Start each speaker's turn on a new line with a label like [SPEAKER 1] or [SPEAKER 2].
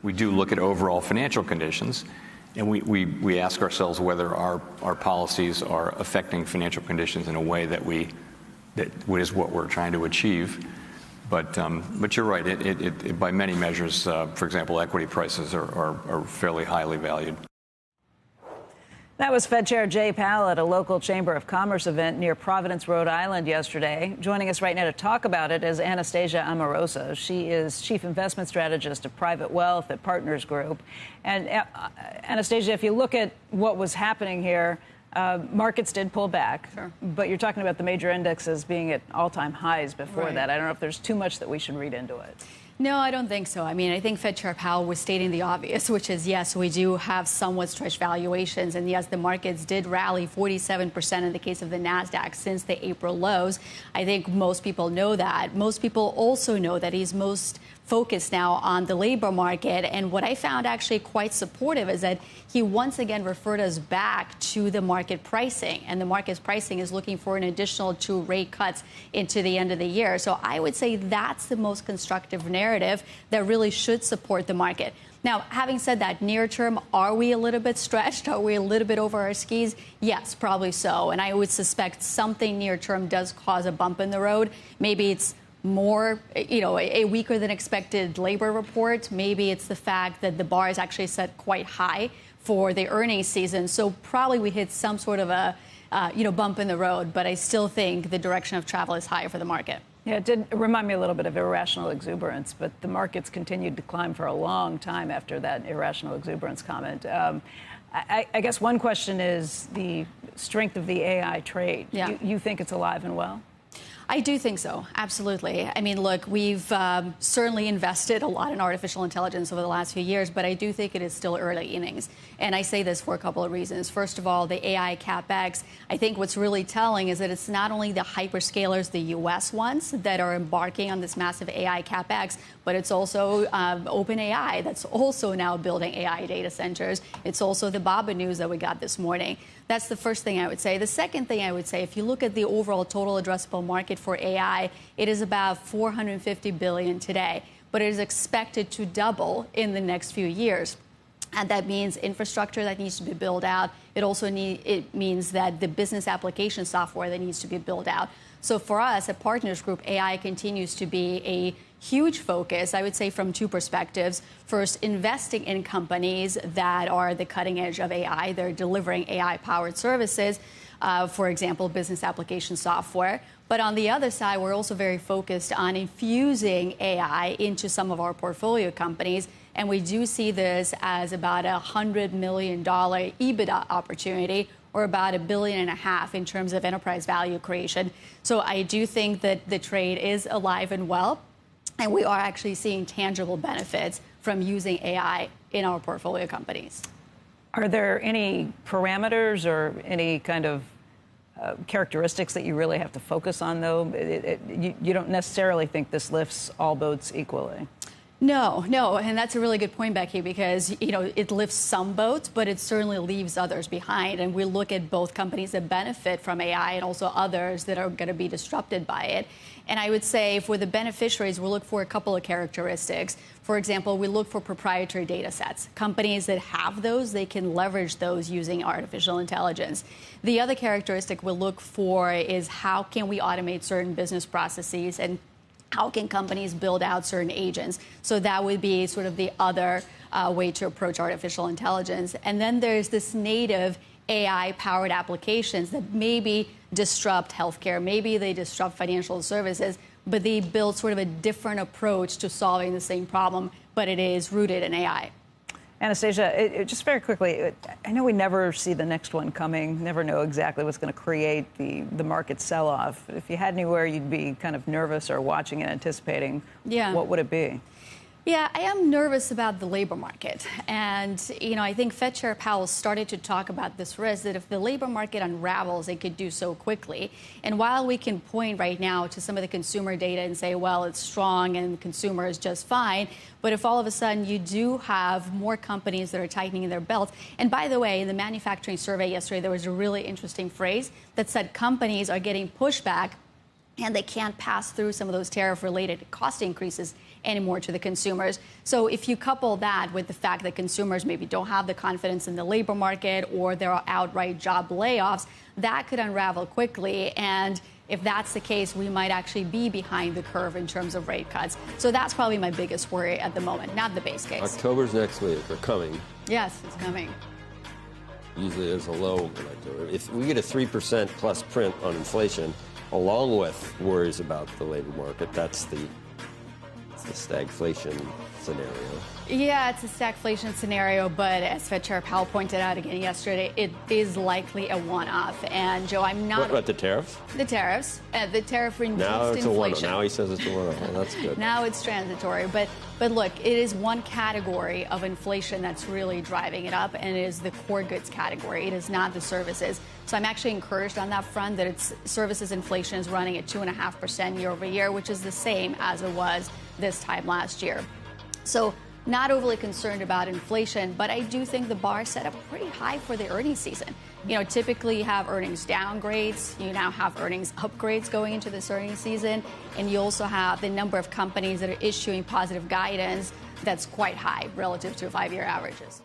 [SPEAKER 1] we do look at overall financial conditions, and we ask ourselves whether our policies are affecting financial conditions in a way that is what we're trying to achieve. But you're right. It by many measures, for example, equity prices are fairly highly valued.
[SPEAKER 2] That was Fed Chair Jay Powell at a local Chamber of Commerce event near Providence, Rhode Island yesterday. Joining us right now to talk about it is Anastasia Amoroso. She is Chief Investment Strategist of Private Wealth at Partners Group. And Anastasia, if you look at what was happening here, markets did pull back. Sure. But you're talking about the major indexes being at all-time highs before that. I don't know if there's too much that we should read into it.
[SPEAKER 3] No, I don't think so. I mean, I think Fed Chair Powell was stating the obvious, which is, yes, we do have somewhat stretched valuations. And yes, the markets did rally 47% in the case of the NASDAQ since the April lows. I think most people know that. Most people also know that he's most focused now on the labor market. And what I found actually quite supportive is that he once again referred us back to the market pricing. And the market's pricing is looking for an additional 2 rate cuts into the end of the year. So I would say that's the most constructive narrative that really should support the market. Now, having said that, near term, are we a little bit stretched? Are we a little bit over our skis? Yes, probably so. And I would suspect something near term does cause a bump in the road. Maybe it's more, a weaker than expected labor report. Maybe it's the fact that the bar is actually set quite high for the earnings season. So probably we hit some sort of a, bump in the road. But I still think the direction of travel is higher for the market.
[SPEAKER 2] Yeah, it did remind me a little bit of irrational exuberance, but the markets continued to climb for a long time after that irrational exuberance comment. I guess one question is the strength of the AI trade.
[SPEAKER 3] Yeah.
[SPEAKER 2] You think it's alive and well?
[SPEAKER 3] I do think so. Absolutely. I mean, look, we've certainly invested a lot in artificial intelligence over the last few years, but I do think it is still early innings. And I say this for a couple of reasons. First of all, the AI CapEx, I think what's really telling is that it's not only the hyperscalers, the U.S. ones, that are embarking on this massive AI CapEx, but it's also OpenAI that's also now building AI data centers. It's also the Baba news that we got this morning. That's the first thing I would say. The second thing I would say, if you look at the overall total addressable market for AI, it is about $450 billion today, but it is expected to double in the next few years. And that means infrastructure that needs to be built out. It means that the business application software that needs to be built out. So for us at Partners Group, AI continues to be a huge focus, I would say, from 2 perspectives. First, investing in companies that are the cutting edge of AI. They're delivering AI-powered services, for example, business application software. But on the other side, we're also very focused on infusing AI into some of our portfolio companies. And we do see this as about $100 million EBITDA opportunity, or about $1.5 billion in terms of enterprise value creation. So I do think that the trade is alive and well, and we are actually seeing tangible benefits from using AI in our portfolio companies.
[SPEAKER 2] Are there any parameters or any kind of characteristics that you really have to focus on, though? You don't necessarily think this lifts all boats equally.
[SPEAKER 3] No, and that's a really good point, Becky, because, it lifts some boats, but it certainly leaves others behind. And we look at both companies that benefit from AI and also others that are going to be disrupted by it. And I would say for the beneficiaries, we look for a couple of characteristics. For example, we look for proprietary data sets. Companies that have those, they can leverage those using artificial intelligence. The other characteristic we look for is how can we automate certain business processes, and how can companies build out certain agents? So that would be sort of the other way to approach artificial intelligence. And then there's this native AI-powered applications that maybe disrupt healthcare, maybe they disrupt financial services, but they build sort of a different approach to solving the same problem, but it is rooted in AI.
[SPEAKER 2] Anastasia, just very quickly, I know we never see the next one coming, never know exactly what's going to create the market sell-off. If you had anywhere you'd be kind of nervous or watching and anticipating, what would it be?
[SPEAKER 3] Yeah, I am nervous about the labor market. And, I think Fed Chair Powell started to talk about this risk that if the labor market unravels, it could do so quickly. And while we can point right now to some of the consumer data and say, well, it's strong and the consumer is just fine, but if all of a sudden you do have more companies that are tightening their belts. And by the way, in the manufacturing survey yesterday, there was a really interesting phrase that said companies are getting pushback and they can't pass through some of those tariff-related cost increases anymore to the consumers. So if you couple that with the fact that consumers maybe don't have the confidence in the labor market, or there are outright job layoffs, that could unravel quickly. And if that's the case, we might actually be behind the curve in terms of rate cuts. So that's probably my biggest worry at the moment, not the base case.
[SPEAKER 4] October's next week, or coming.
[SPEAKER 3] Yes, it's coming.
[SPEAKER 4] Usually there's a low in October. If we get a 3% plus print on inflation, along with worries about the labor market, that's the stagflation scenario.
[SPEAKER 3] Yeah, it's a stagflation scenario, but as Fed Chair Powell pointed out again yesterday, it is likely a one-off. And Joe, I'm not.
[SPEAKER 4] What about the tariffs?
[SPEAKER 3] The tariffs, the tariff-reduced
[SPEAKER 4] now it's
[SPEAKER 3] inflation.
[SPEAKER 4] A one-off. Now he says it's a one-off. Well, that's good.
[SPEAKER 3] Now it's transitory, but look, it is one category of inflation that's really driving it up, and it is the core goods category. It is not the services. So I'm actually encouraged on that front that its services inflation is running at 2.5% year over year, which is the same as it was this time last year. So not overly concerned about inflation, but I do think the bar is set up pretty high for the earnings season. You know, typically you have earnings downgrades. You now have earnings upgrades going into this earnings season. And you also have the number of companies that are issuing positive guidance that's quite high relative to 5-year averages.